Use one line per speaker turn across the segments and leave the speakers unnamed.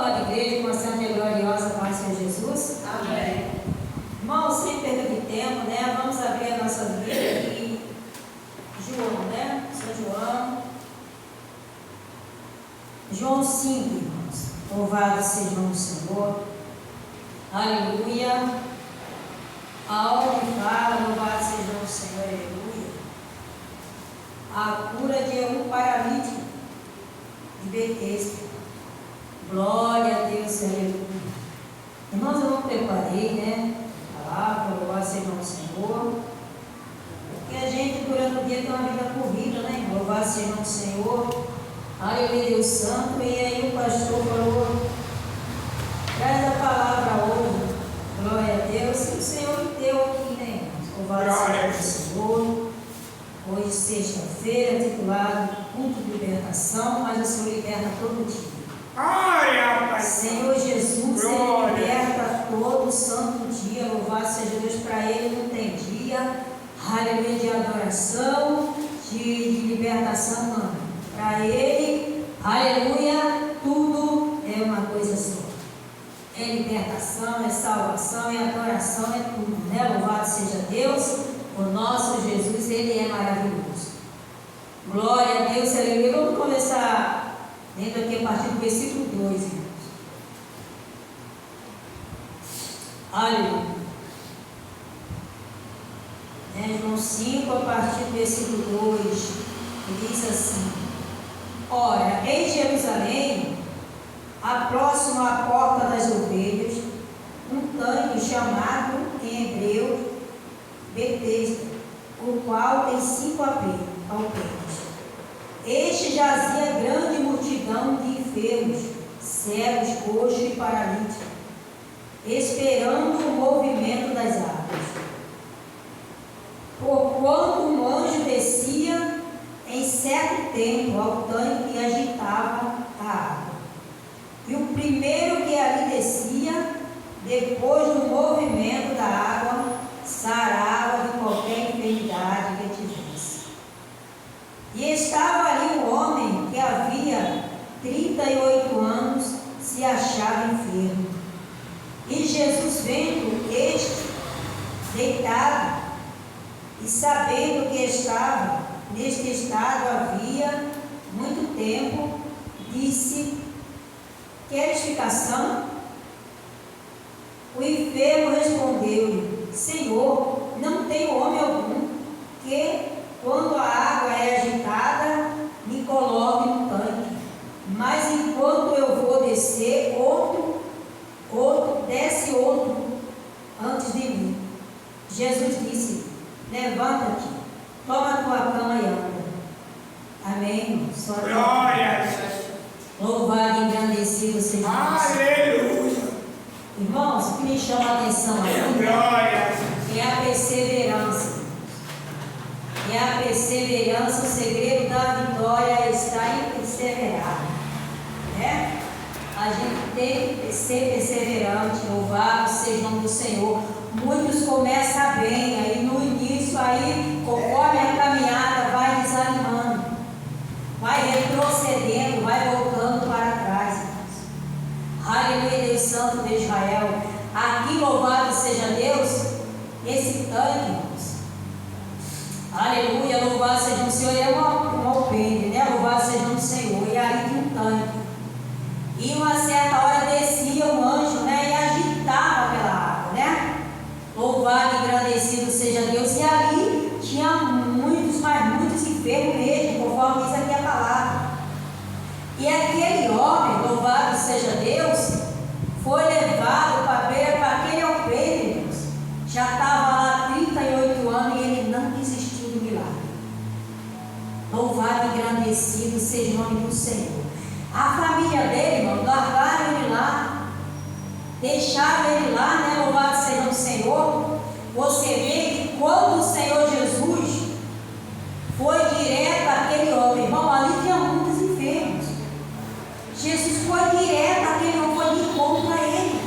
amada igreja, com a santa e gloriosa paz do Senhor Jesus.
Amém.
Irmãos, sem perda de tempo, né? Vamos abrir a nossa Bíblia aqui. João, né? São João. João 5, irmãos. Louvado seja o nome do Senhor. Aleluia. Aonde fala, louvado seja o nome do Senhor. Aleluia. A cura de um paralítico de Betesda. Glória a Deus, aleluia. Irmãos, eu não preparei, né? A palavra, louvado seja o nome do Senhor. Porque a gente, durante o dia, tem uma vida corrida, né? Louvado seja o nome do Senhor. Aleluia, Deus Santo. E aí o pastor falou: traz a palavra hoje. Glória a Deus. E o Senhor me deu aqui, né, irmãos? Louvado seja o nome do Senhor. Hoje, sexta-feira, titulado Culto de Libertação, mas o Senhor liberta todo dia. Senhor Jesus, Ele liberta todo santo dia. Louvado seja Deus, para Ele não tem dia. Aleluia, de adoração, de libertação, não. Para Ele, aleluia, tudo é uma coisa só. É libertação, é salvação, é adoração, é tudo, né? Louvado seja Deus. O nosso Jesus, Ele é maravilhoso. Glória a Deus, aleluia. Vamos começar lendo aqui a partir do versículo 2, irmãos. Aleluia. João 5, a partir do versículo 2, ele diz assim: ora, em Jerusalém, próximo à porta das ovelhas, um tanque chamado em hebreu Betesda, o qual tem 5 alpendres. Este jazia grande multidão de enfermos, cegos, coxos e paralíticos, esperando o movimento das águas. Porquanto um anjo descia em certo tempo ao tanque e agitava a água. E o primeiro que ali descia, depois do movimento da água, sarava de qualquer enfermidade que tivesse. E estava ali um homem que havia 38 anos, se achava enfermo. E Jesus, vendo este deitado, e sabendo que estava neste estado havia muito tempo, disse: queres ficação? O enfermo respondeu-lhe: Senhor, não tenho homem algum que, quando a água é agitada, me coloque no tanque. Mas enquanto eu vou descer, desce outro antes de mim. Jesus disse: levanta-te, toma a tua cama e anda. Amém, irmãos?
Glória.
Louvado e engrandecido seja Deus.
Aleluia.
Irmãos, o que me chama a atenção aqui é a perseverança. É a perseverança, o segredo da vitória está em perseverar. Né? A gente tem que ser perseverante. Louvado seja o nome do Senhor. Muitos começam bem, aí no início, aí conforme a caminhada vai desanimando, vai retrocedendo, vai voltando para trás. Aleluia, Deus Santo de Israel. Aqui, louvado seja Deus, esse tanque, irmãos. Aleluia, louvado seja o Senhor. É um alpendre, né? Louvado seja o Senhor. E aí tinha um tanque. E uma certa hora descia um anjo, né? E agitava pela água, né? Louvado e agradecido seja Deus. E ali tinha muitos, mas muitos enfermos mesmo, conforme diz aqui a palavra. E aquele homem, louvado seja Deus, foi levado para aquele alpendre, Deus. Já estava lá 38 anos e ele não desistiu do milagre. Louvado e agradecido seja o nome do Senhor. A família dele, irmão, largaram ele lá, deixaram ele lá, né? Louvado seja o Senhor. Você vê que quando o Senhor Jesus foi direto àquele homem, irmão, ali tinha muitos enfermos. Jesus foi direto àquele homem, foi de encontro a ele.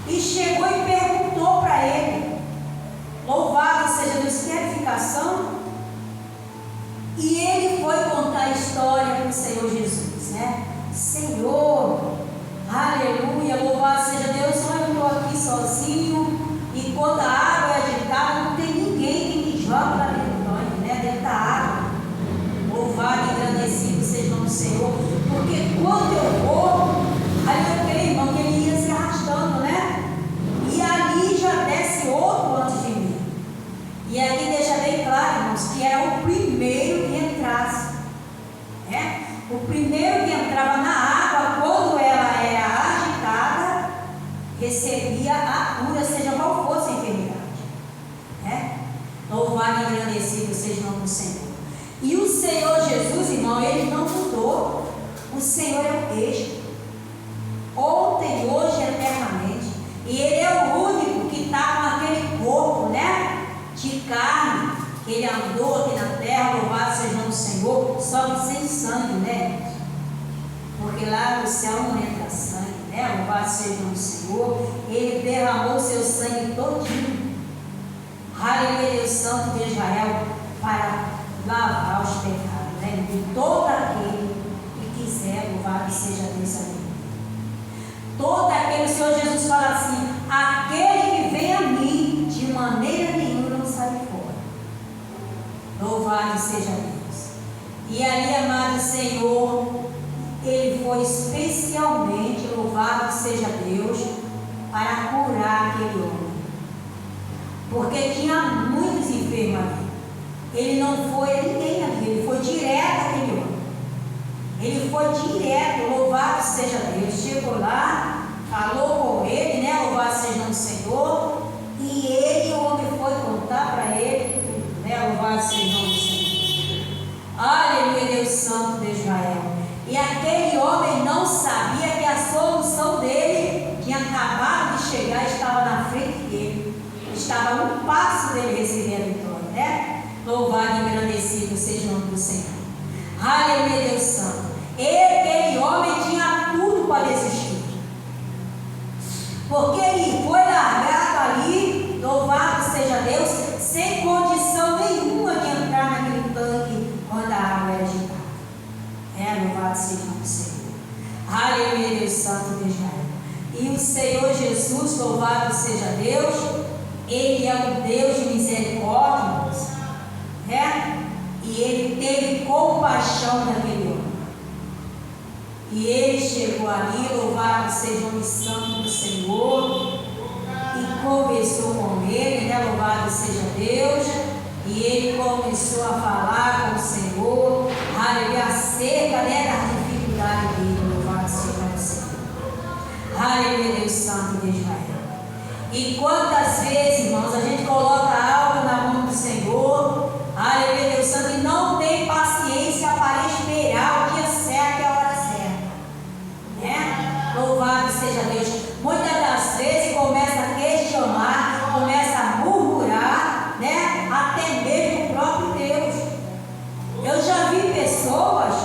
E chegou e perguntou para ele: louvado seja Deus, quer ficação? E ele foi contar a história do Senhor Jesus, né? Senhor, Aleluia, louvado seja Deus. Só eu estou aqui sozinho e quando a água é agitada, não tem ninguém que me joga lá dentro do banho, né? Dentro da água. Louvado e agradecido seja o nome do Senhor, porque quando eu vou, aí eu creio, irmão, que ele ia se arrastando, né? E ali já desce outro antes de mim. E aqui deixa bem claro, irmãos, que era o primeiro que entrasse, né? O primeiro que entrava na água, quando ela era agitada, recebia a cura, seja qual fosse a enfermidade, né? Louvado e agradecido seja o nome do Senhor. E o Senhor Jesus, irmão, ele não mudou. O Senhor é o mesmo, ontem, hoje e eternamente. E ele é o único que está com aquele corpo, né, de carne, que ele andou aqui na terra, louvado seja o nome do Senhor, só que sem sangue, né? Porque lá no céu não entra sangue, né? Louvado seja o nome do Senhor. Ele derramou o seu sangue todinho. Aleluia, Deus Santo de Israel, para lavar os pecados, né? De todo aquele que quiser, louvado seja Deus, aleluia. Todo aquele, o Senhor Jesus fala assim: aquele que vem a mim, de maneira nenhuma não sai fora. Louvado seja Deus. E ali, amado Senhor, ele foi especialmente, louvado seja Deus, para curar aquele homem, porque tinha muitos enfermos ali. Ele não foi a ninguém ali, ele foi direto àquele homem. Ele foi direto, louvado seja Deus. Chegou lá, falou com ele, né? Louvado seja o nome do Senhor. E ele, o homem, foi contar para ele tudo, né? Louvado seja o nome do Senhor. Aleluia, Deus Santo de Israel. E aquele homem não sabia que a solução dele tinha acabado de chegar, estava na frente dele. Estava a um passo dele receber a vitória, né? Louvado e agradecido seja o nome do Senhor. Aleluia, Deus Santo. Aquele homem tinha tudo para desistir, porque ele foi largado ali, louvado seja Deus, sem condição nenhuma de entrar naquele tanque quando a água era agitada. Louvado seja o nome do Senhor. Aleluia, Deus Santo de Israel. E o Senhor Jesus, louvado seja Deus, ele é um Deus de misericórdia, né? E ele teve compaixão daquele homem. E ele chegou ali, louvado seja o nome santo do Senhor, e conversou com ele, né? Louvado seja Deus. E ele começou a falar com o Senhor, aleluia, acerca, né, da dificuldade dele, louvado seja o nome do Senhor. Aleluia, Deus Santo de Israel. E quantas vezes, irmãos, a gente coloca algo na mão do Senhor, aleluia, Deus Santo, e não tem paciência para esperar o dia certo e a hora certa, né? Louvado seja Deus. Muitas das vezes começa a questionar, começa a murmurar, né? Até mesmo o próprio Deus. Eu já vi pessoas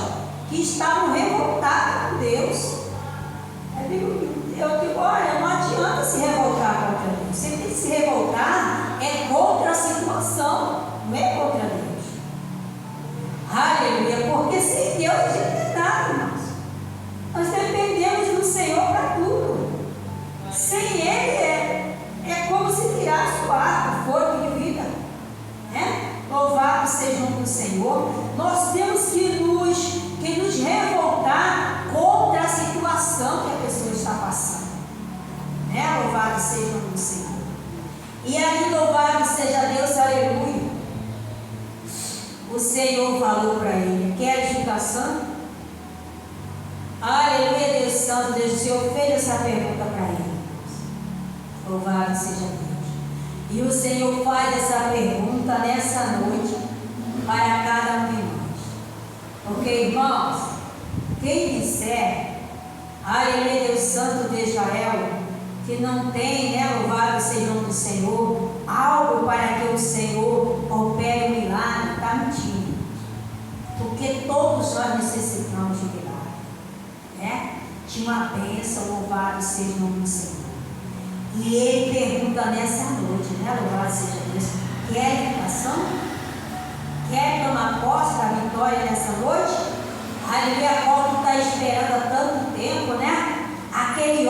que estavam revoltadas com Deus. Eu digo, olha, não adianta se revoltar contra Deus. Você tem que se revoltar contra a situação, não é contra Deus. Aleluia, porque sem Deus a gente não é nada, irmãos. Nós dependemos do Senhor para tudo. Sem Ele é como se tirasse o ar, o fogo de vida, né? Louvado seja o nome do Senhor. Nós temos que nos revoltar contra a situação que a pessoa está passando, né? Louvado seja o nome do Senhor. E aí, louvado seja Deus, aleluia. O Senhor falou para ele: quer explicação? Aleluia, Deus Santo, Deus, o Senhor fez essa pergunta para ele. Louvado seja Deus. E o Senhor faz essa pergunta nessa noite para cada um de nós. Porque, irmãos, quem disser, aleluia, Deus Santo de Israel, que não tem, né, louvado seja o nome do Senhor, algo para que o Senhor opere um milagre, está mentindo. Porque todos nós necessitamos de milagre, né? De uma bênção, louvado seja o nome do Senhor. E ele pergunta nessa noite, né, louvado seja Deus, quer educação? Quer tomar posse da vitória nessa noite? Aleluia, qual tu está esperando há tanto tempo, né? Aquele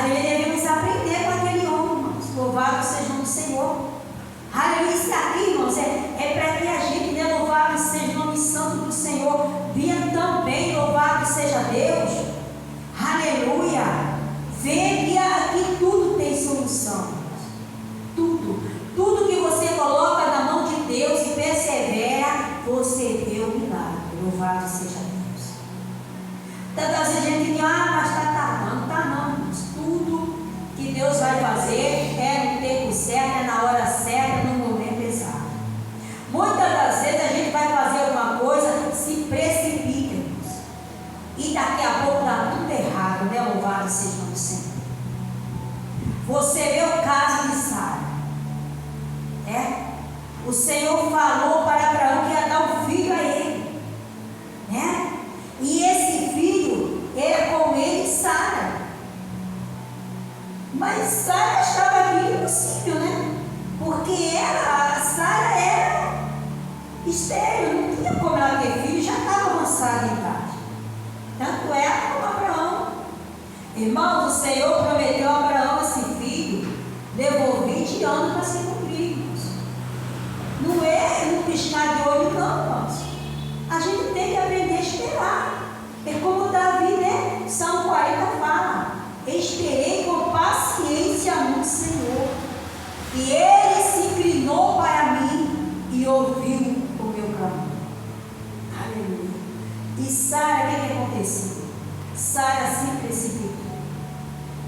Aleluia, devemos aprender com aquele homem, irmãos. Louvado seja o nome do Senhor. Aleluia, isso aqui, irmãos, é para que a gente, né, louvado seja o nome santo do Senhor, venha também, louvado seja Deus. Aleluia. Veja que tudo tem solução. Tudo que você coloca na mão de Deus e persevera, você vê o milagre. Louvado seja Deus. Tantas vezes a gente diz, mas está tardando. Está não, irmãos. Tudo que Deus vai fazer é no tempo certo, é na hora certa, no momento exato. Muitas das vezes a gente vai fazer alguma coisa, se precipita, irmãos. E daqui a pouco dá tudo errado, né? Louvado seja o Senhor. Você vê o caso de Sara. O Senhor falou para Abraão que ia dar um filho a ele, né? E esse filho era com ele Sara. Mas Sara achava aquilo impossível, né? Porque Sara era estéril, não tinha como ela ter filho, já estava avançada em idade. Tanto ela como Abraão. Irmãos, o Senhor prometeu a Abraão esse filho, levou 20 anos para se cumprir. Não é no piscar de olho, não, irmãos. A gente tem que aprender a esperar. É como Davi, né? Salmo 40 fala: esperei com paciência no Senhor, e ele se inclinou para mim e ouviu o meu clamor. Aleluia. E Sara, o que aconteceu? Sara se precipitou.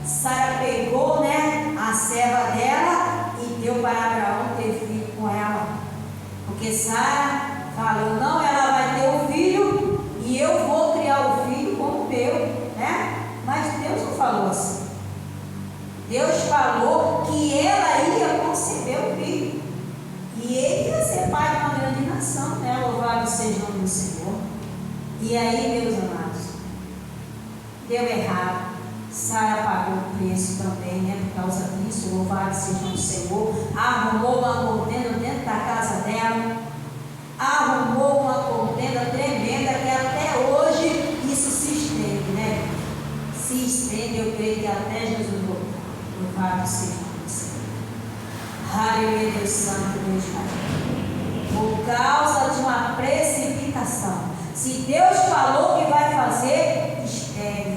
Sara pegou, né, a serva dela e deu para Abraão ter filho com ela. Porque Sara falou, não, ela vai ter um filho e eu vou criar o filho como meu, né? Mas Deus não falou assim. Deus falou que ela ia conceber o filho. E ele ia ser pai de uma grande nação, né? Louvado seja o nome do Senhor. E aí, meus amados, deu errado. Sara pagou o preço também, né? Por causa disso, louvado seja o Senhor. Arrumou uma contenda dentro da casa dela. Arrumou uma contenda tremenda que até hoje isso se estende, né? Se estende, eu creio que até Jesus voltar. Louvado seja o Senhor. Aleluia, Deus Santo, Deus Pai. Por causa de uma precipitação. Se Deus falou que vai fazer, espere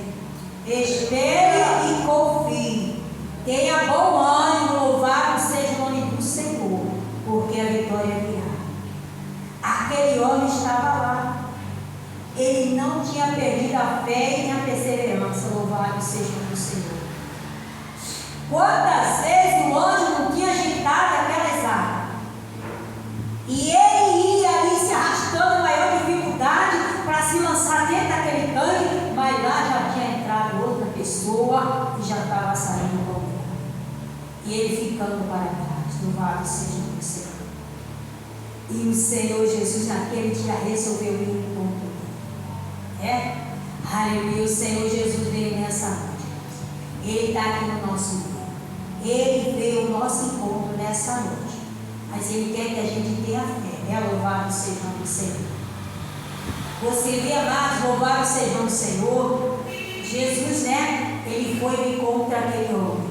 e confie. Tenha bom ânimo, louvado seja o nome do Senhor, porque a vitória virá. Aquele homem estava lá. Ele não tinha perdido a fé e a perseverança, louvado seja o nome do Senhor. Quantas vezes o anjo não tinha agitado aquelas águas? E ele ia ali se arrastando, maior dificuldade para se lançar dentro daquele tanque, mas lá já tinha entrado outra pessoa e já estava saindo com ele. E ele ficando para trás, louvado seja o nome do Senhor. E o Senhor Jesus naquele dia resolveu ir no encontro dele. Aleluia, o Senhor Jesus veio nessa noite. Ele está aqui no nosso meio. Ele veio ao nosso encontro nessa noite. Mas Ele quer que a gente tenha fé, né? Louvado seja o nome do Senhor. Você vê, amados, louvado seja o nome do Senhor. Jesus, né? Ele foi no encontro daquele homem.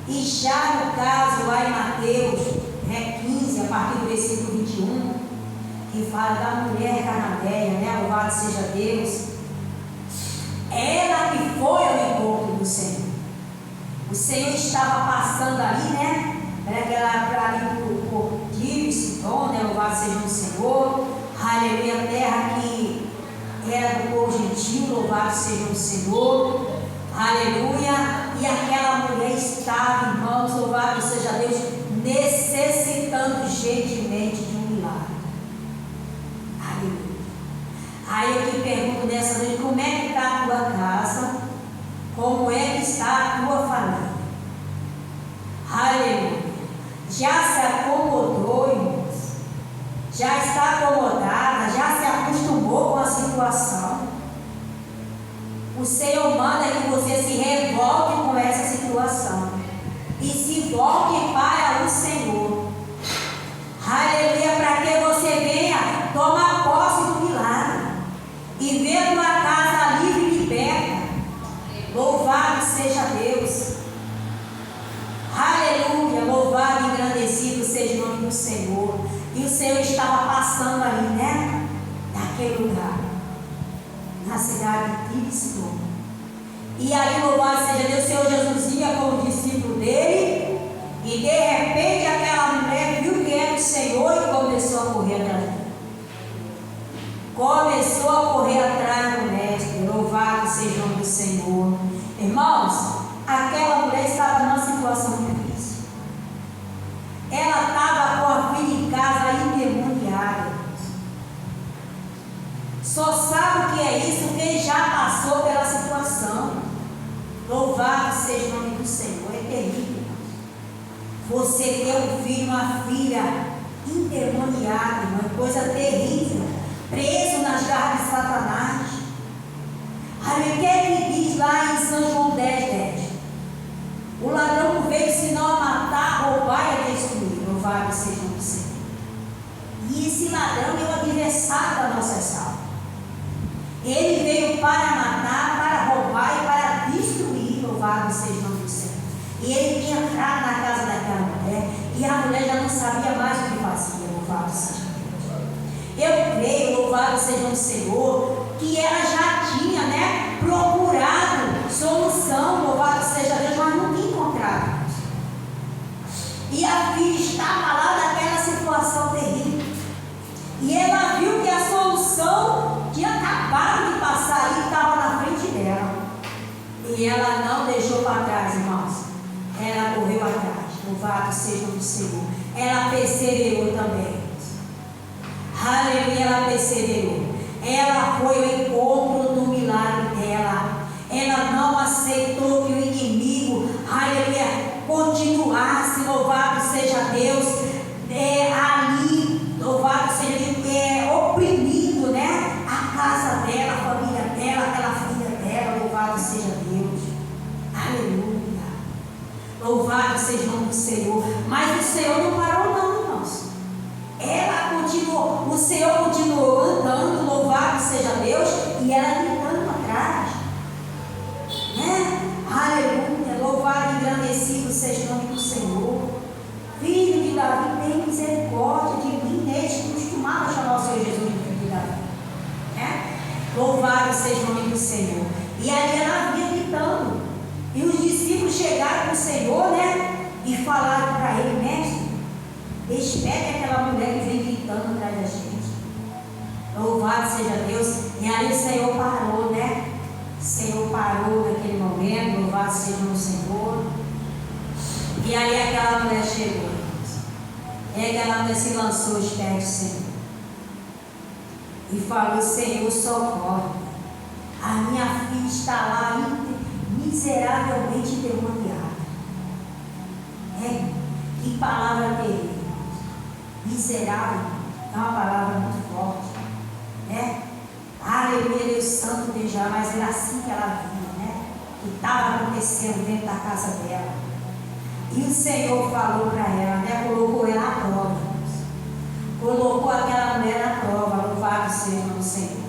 E já no caso, lá em Mateus 15, a partir do versículo 21, que fala da mulher cananeia, né? Louvado seja Deus. Ela que foi ao encontro do Senhor. O Senhor estava passando ali, né? Para ali por Tiro e Sidom, né? Louvado seja o Senhor. Aleluia, a terra que era do povo gentil, louvado seja o Senhor. Aleluia. E aquela mulher estava, irmãos, louvado seja Deus, necessitando urgentemente de um milagre. Aleluia. Aí eu te pergunto nessa noite, como é que está a tua casa? Como é que está a tua família? Aleluia. Já se acomodou, irmãos? Já está acomodada? Já se acostumou com a situação? O Senhor manda que você se revolte com essa situação e se volte para o Senhor. Aleluia, para que você venha tomar posse do milagre e ver tua casa livre e liberta. Louvado seja Deus. Aleluia, louvado e engrandecido seja o nome do Senhor. E o Senhor estava passando ali, né? Naquele lugar, na cidade de Cristo. E aí, louvado seja Deus, o Senhor Jesus ia com o discípulo dele. E de repente aquela mulher viu que era o Senhor e começou a correr atrás dele. Começou a correr atrás do mestre. Louvado seja o nome do Senhor. Irmãos, aquela mulher estava numa situação difícil. Ela estava com a filha em casa endemoniada. Só sabe o que é isso quem já passou pela situação. Louvado seja o nome do Senhor. É terrível. Você ter um filho, uma filha endemoniada, uma coisa terrível, preso nas garras de Satanás. Aí o que é que diz lá em São João 10:10? O ladrão não veio senão a matar, roubar e destruir. Louvado seja o Senhor. E esse ladrão é o adversário da nossa alma. Ele veio para matar, para roubar e para destruir. Louvado seja o nome do Senhor. E ele tinha entrado na casa daquela mulher e a mulher já não sabia mais o que fazia. Louvado seja Deus. Eu creio, louvado seja o Senhor, que ela já tinha, né, procurado solução, louvado seja Deus, mas não tinha encontrado. E a filha estava lá naquela situação terrível. E ela viu que a solução tinha acabado de passar e estava na frente dela. E ela não deixou para trás, irmãos. Ela correu atrás. Louvado seja o Senhor. Ela perseverou também. Aleluia, ela perseverou. Ela foi ao encontro do milagre dela. Ela não aceitou que o inimigo, aleluia, continuasse. Louvado seja Deus. Ali, louvado seja Deus, oprimindo, né? A casa dela, a família dela, aquela filha dela. Louvado seja Deus. Aleluia. Louvado seja o nome do Senhor. Mas o Senhor não parou, não, irmãos. Ela continuou, o Senhor continuou andando, louvado seja Deus, e ela gritando atrás, né? Aleluia, louvado e engrandecido seja o nome do Senhor. Filho de Davi, tem misericórdia de mim. Eles costumavam chamar o Senhor Jesus de filho de Davi, né? Louvado seja o nome do Senhor. E ali ela vinha gritando, e os discípulos chegaram para o Senhor, né? E falaram para ele: mestre, espere aquela mulher que vem gritando atrás da gente. Louvado seja Deus. E aí o Senhor parou, né? O Senhor parou naquele momento. Louvado seja o Senhor. E aí aquela mulher chegou. E aquela mulher se lançou aos pés do Senhor e falou: Senhor, socorre. A minha filha está lá miseravelmente endemoniada. Que palavra terrível. Miserável é uma palavra muito forte, né? Aleluia, Deus Santo, Deus, mas era assim que ela via, né? O que estava acontecendo dentro da casa dela. E o Senhor falou para ela, né? Colocou ela à prova. Colocou aquela mulher à prova, louvado seja o Senhor.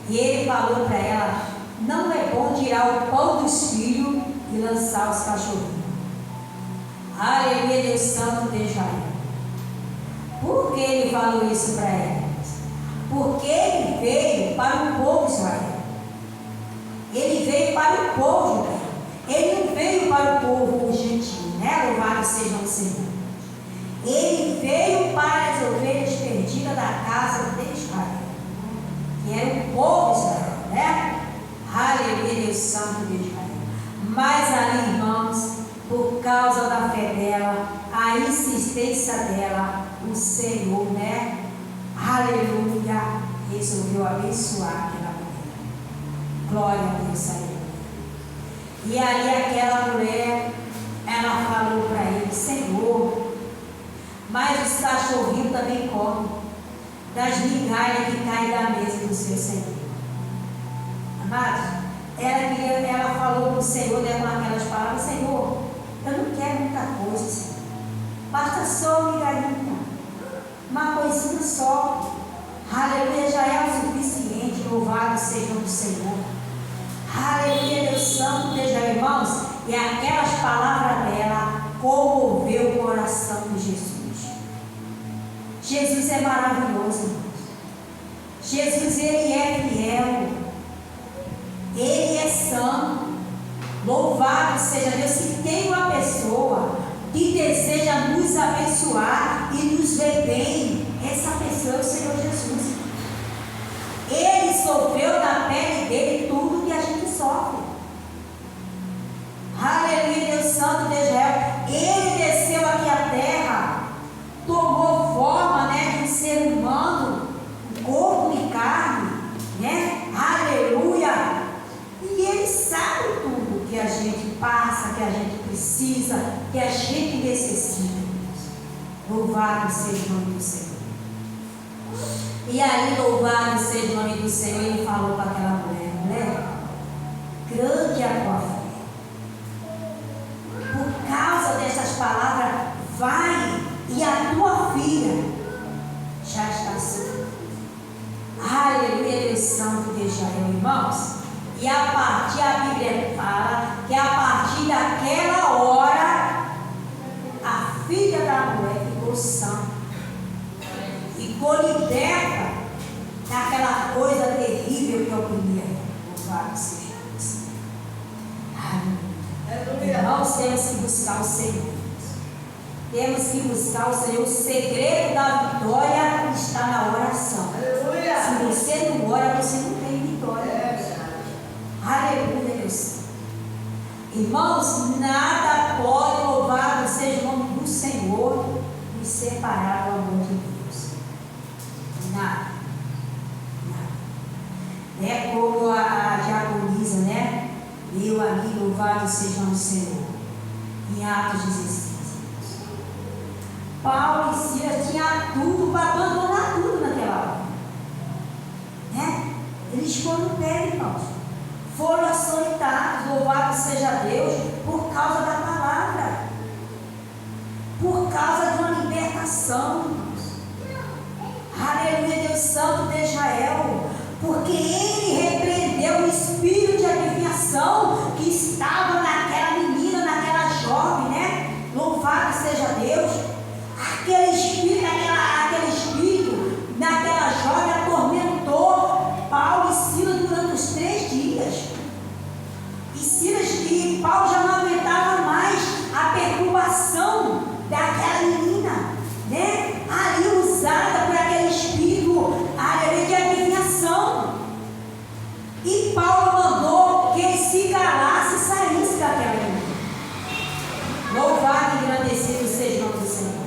E ele falou para ela: não é bom tirar o pão dos filhos e lançar os cachorrinhos. Aleluia, Deus Santo, Deus Israel. Por que ele falou isso para ela? Porque ele veio para o povo de Israel. Ele veio para o povo judeu. Ele não veio para o povo gentil, né? Louvado seja o Senhor. Ele veio para as ovelhas perdidas da casa de Israel, que era o povo de Israel, né? Aleluia, Deus Santo de Israel. Mas ali, irmãos, por causa da fé dela, a insistência dela, o Senhor, né? Aleluia, resolveu abençoar aquela mulher. Glória a Deus, aleluia. E aí aquela mulher, ela falou para ele: Senhor, mas os cachorrinhos também comem das migalhas que caem da mesa do seu Senhor. Amados, ela falou para o Senhor, né, com aquelas palavras: Senhor, eu não quero muita coisa, Senhor. Basta só uma migalhinha, uma coisinha só. Aleluia, já é o suficiente. Louvado seja o Senhor. Aleluia, Deus Santo, Deus, irmãos, e aquelas palavras dela comoveu o coração de Jesus. Jesus é maravilhoso, irmãos. Jesus, ele é fiel. Ele é santo. Louvado seja Deus. Se tem uma pessoa que deseja nos abençoar e nos ver bem, essa pessoa é o Senhor Jesus. Ele sofreu na pele dele tudo que a gente sofre. Aleluia, Deus Santo, Deus Israel. Ele desceu aqui à terra, tomou forma, de um ser humano, corpo e carne, aleluia. E ele sabe tudo que a gente passa, que a gente precisa, que a gente necessita. Louvado seja o nome do Senhor. E aí, louvado seja o nome do Senhor, ele falou para aquela mulher: grande é a tua fé. Por causa dessas palavras, vai, e a tua filha já está sã. Aleluia, Deus Santo de Israel, irmãos. E a Bíblia fala que a partir daquela hora, a filha da mulher ficou sã. Ficou liberta daquela coisa terrível que oprimia. Louvado seja Deus. Aleluia. Irmãos, temos que buscar o Senhor. Temos que buscar o Senhor. O segredo da vitória está na oração. Aleluia. Se você não ora, você não tem vitória. Aleluia, Deus. Irmãos, nada pode, louvado seja o nome do Senhor, nos separar do amor de Deus. Nada. É como a diaconisa, eu ali, louvado seja o nome do Senhor. Em Atos 16. Paulo e Silas tinham tudo para abandonar tudo naquela hora. Eles foram pé, irmãos. Foram açoitados, louvado seja Deus, por causa da palavra. Por causa de uma libertação, irmãos. Aleluia, Deus Santo de Israel. Porque ele repreendeu o espírito de adivinhação que estava naquela menina, naquela jovem, Louvado seja Deus. Aquele espírito naquela jovem atormentou Paulo e Silas durante os 3 dias. E Silas e Paulo já não aguentava mais a perturbação daquela menina, ali usada por aquele espírito de adivinhação. E Paulo mandou que ele se calasse e saísse daquela menina. Louvado e agradecido seja o nome do Senhor.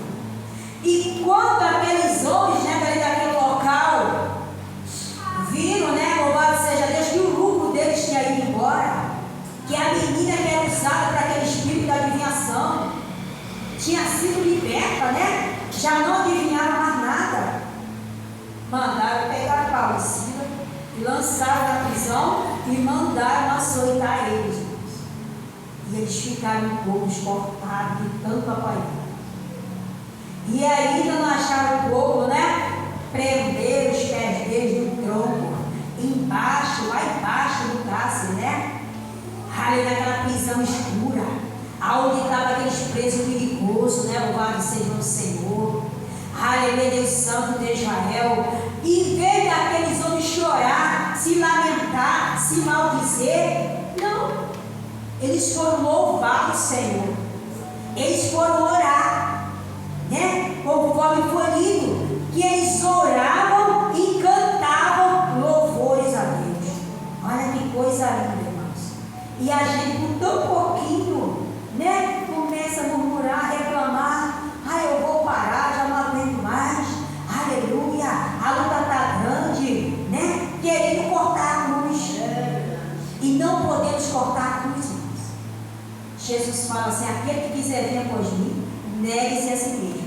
E quando aqueles homens, daquele local, viram, louvado seja Deus, que o lucro deles tinha ido embora, que a menina que era usada para aquele espírito da adivinhação tinha sido liberta, já não adivinhava mais nada, mandaram pegar Paulo e Silas e lançaram na prisão e mandaram açoitar eles. E eles ficaram todos cortados de tanto apanhar. E ainda não acharam como, prender os pés deles no tronco, lá embaixo do cárcere, ali naquela prisão escura, aonde estava aqueles presos perigosos, louvado seja o Senhor. Aleluia, Deus Santo de Israel. Em vez daqueles homens chorar, se lamentar, se maldizer, não. Eles foram louvar o Senhor. Eles foram orar. Conforme foi lido, que eles oravam e cantavam louvores a Deus. Olha que coisa linda, irmãos. E a gente, com tão pouquinho, começa a murmurar, reclamar: eu vou parar, já não aguento mais. Aleluia, a luta está grande, querendo cortar a cruz. E não podemos cortar a cruz, irmãos. Jesus fala assim: aquele que quiser vir após mim, negue-se a si mesmo.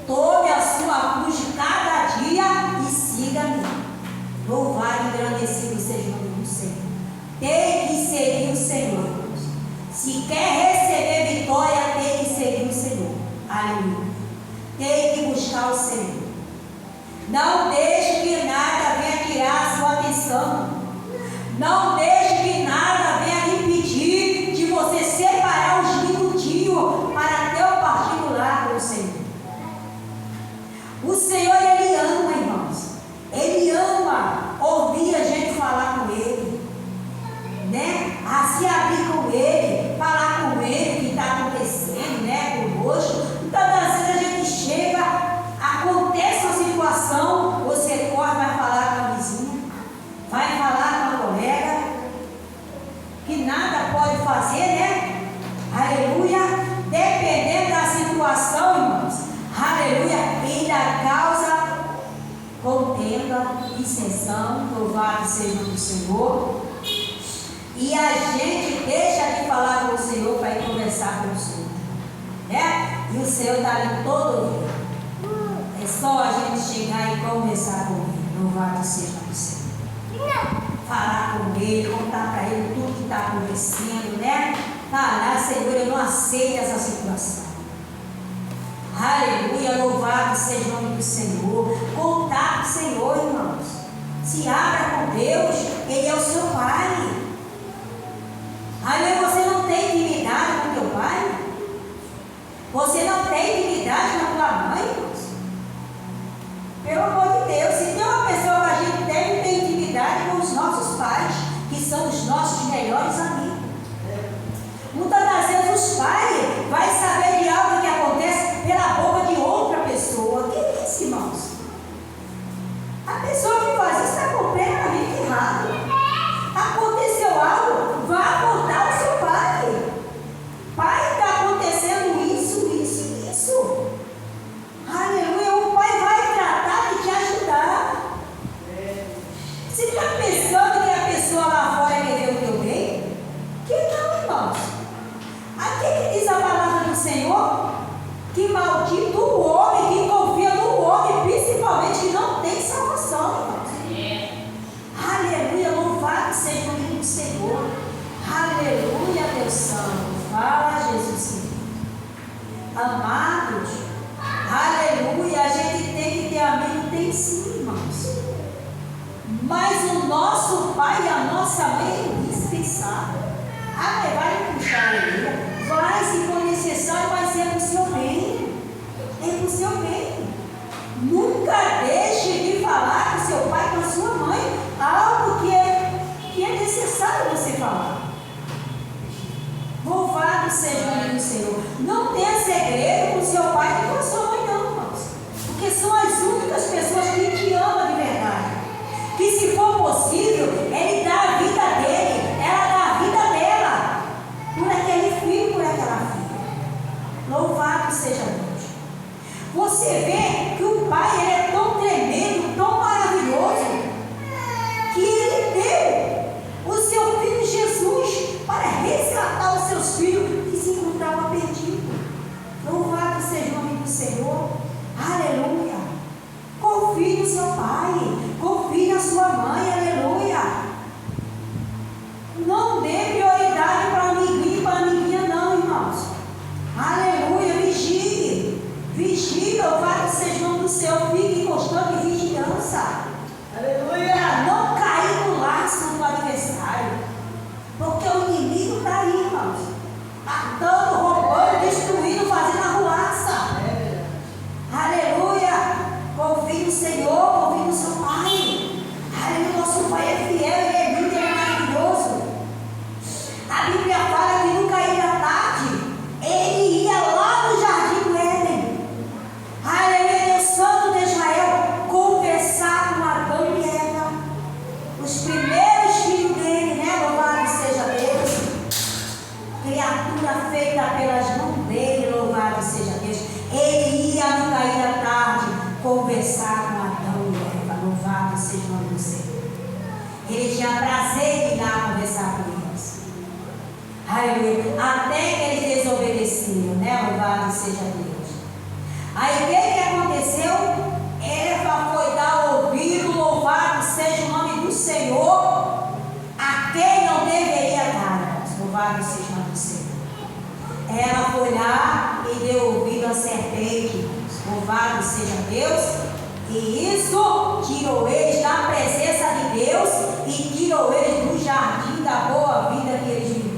Tome a sua cruz de cada dia e siga-me. Louvado e agradecido seja o nome do Senhor. Tem que seguir o Senhor. Se quer receber vitória, tem que seguir o Senhor. Aleluia. Tem que buscar o Senhor. Não deixe que nada venha tirar a sua atenção. Não deixe que nada venha impedir pode fazer, né? Aleluia. Dependendo da situação, irmãos. Aleluia. Ainda causa contenda, dissensão. Louvado seja o Senhor. E a gente deixa de falar com o Senhor para ir conversar com o Senhor, né? E o Senhor está ali todo dia. É só a gente chegar e conversar com Ele. Louvado seja o Senhor. Falar com Ele, contar para Ele tudo que está acontecendo, né? Falar, Senhor, eu não aceito essa situação. Aleluia, louvado seja o nome do Senhor. Contar com o Senhor, irmãos. Se abra com Deus, Ele é o seu Pai. Aleluia, você não tem intimidade com teu pai? Você não tem intimidade com a tua mãe, irmãos? Pelo amor de Deus, se tem uma pessoa que a gente deve ter intimidade com os nossos pais, que são os nossos melhores amigos. Muitas das vezes os pais vão saber de algo que acontece pela boca de outra pessoa. Que é isso, irmãos? A pessoa que faz isso está completamente errado. Aconteceu algo, vá contar ao seu pai. Pai, está acontecendo isso. Aleluia, o pai vai tratar de te ajudar. Você está pensando que a pessoa lá fora quer ver o teu bem? Que não, irmãos. Aqui que diz a palavra do Senhor, que maldito o homem que confia no homem, principalmente que não tem salvação, irmãos. Aleluia, louvado seja o nome do Senhor. Aleluia, Deus Santo. Fala, Jesus. Amados, aleluia, a gente tem que ter amigo, tem sim, irmãos. Mas o nosso pai e a nossa mãe é indispensável. Ah, mas vai puxar a orelha. Vai, se for necessário, vai ser para o seu bem. É para o seu bem. Nunca deixe de falar com seu pai, com a sua mãe, algo que é necessário você falar. Louvado seja o nome do Senhor. Não tenha segredo com seu pai e com a sua mãe, não, irmãos. Porque são as únicas pessoas que te amam de verdade. Que se for possível, ele dá a vida dele, ela dá a vida dela, por aquele filho, por aquela filha. Louvado seja Deus. Você vê que o pai ele é tão tremendo, tão maravilhoso, que ele deu o seu filho Jesus para resgatar os seus filhos que se encontravam perdidos. Louvado seja o nome do Senhor. Aleluia. Confie no seu pai, confie na sua mãe. Aleluia. Não dê prioridade para amiguinho e para amiguinha, não, irmãos. Aleluia. Vigie, louvado seja o nome do Senhor. Fique em constante vigilância. Aleluia. Não cair no laço do adversário. Porque o inimigo está aí, irmãos. Matando, roubando, destruindo, fazendo arruaça. Aleluia. Confie no Senhor, confie no seu Pai. Aleluia. Nosso Pai é fiel, Ele é lindo, Ele é maravilhoso. A Bíblia fala que no cair da tarde, Ele ia lá no jardim do Éden. Aleluia. Deus Santo de Israel, conversar com Adão e Eva. Os primeiros filhos dele, né? Louvado seja Deus. Criatura feita pelas mãos dele, louvado seja Deus. Ele ia no cair da tarde conversar com Adão e Eva, louvado seja o nome do Senhor. Ele tinha prazer em ir lá conversar com eles. Aleluia. Até que eles desobedeceram, né? Louvado seja Deus. Aí o que aconteceu? Eva foi dar ouvido, louvado seja o nome do Senhor, a quem não deveria dar. Louvado seja o nome do Senhor. Ela foi lá e deu ouvido à serpente. Louvado seja Deus. E isso tirou eles da presença de Deus e tirou eles do jardim da boa vida que eles viviam.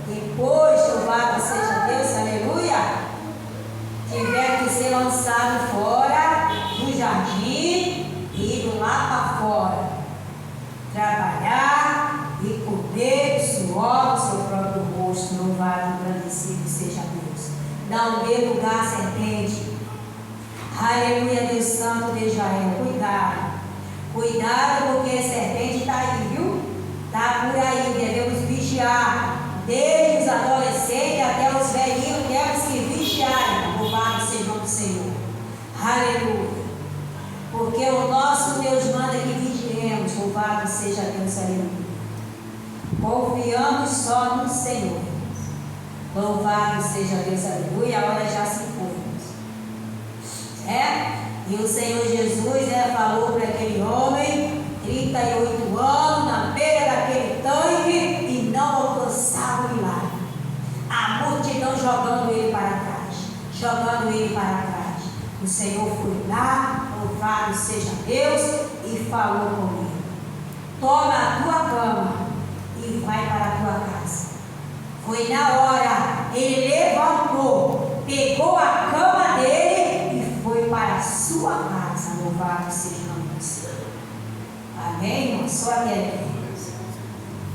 Depois, louvado seja Deus, aleluia, tiveram que ser lançados fora do jardim e ido lá para fora, trabalhar e comer o suor do seu próprio rosto. Louvado e agradecido seja Deus. Não dê lugar à serpente. Aleluia, Deus Santo de Israel. Cuidado, porque a serpente está aí, viu? Está por aí desde os adolescentes até os velhinhos, até os que vigiarem. Louvado seja o nome do Senhor. Aleluia. Porque o nosso Deus manda que vigiemos. Louvado seja Deus. Aleluia. Confiamos só no Senhor. Louvado seja Deus. Aleluia. A hora já se foi. E o Senhor Jesus falou para aquele homem, 38 anos, na beira daquele tanque, e não alcançava o milagre. A multidão jogando ele para trás, jogando ele para trás. O Senhor foi lá, louvado seja Deus, e falou com ele: toma a tua cama e vai para a tua casa. Foi na hora, ele levantou, pegou a cama dele e foi para a sua casa. Louvado seja o nome do Senhor. Amém, irmão? Só até aqui.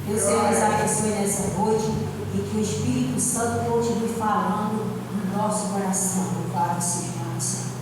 Que o Senhor nos abençoe nessa noite e que o Espírito Santo continue falando no nosso coração. Louvado seja o nome do Senhor.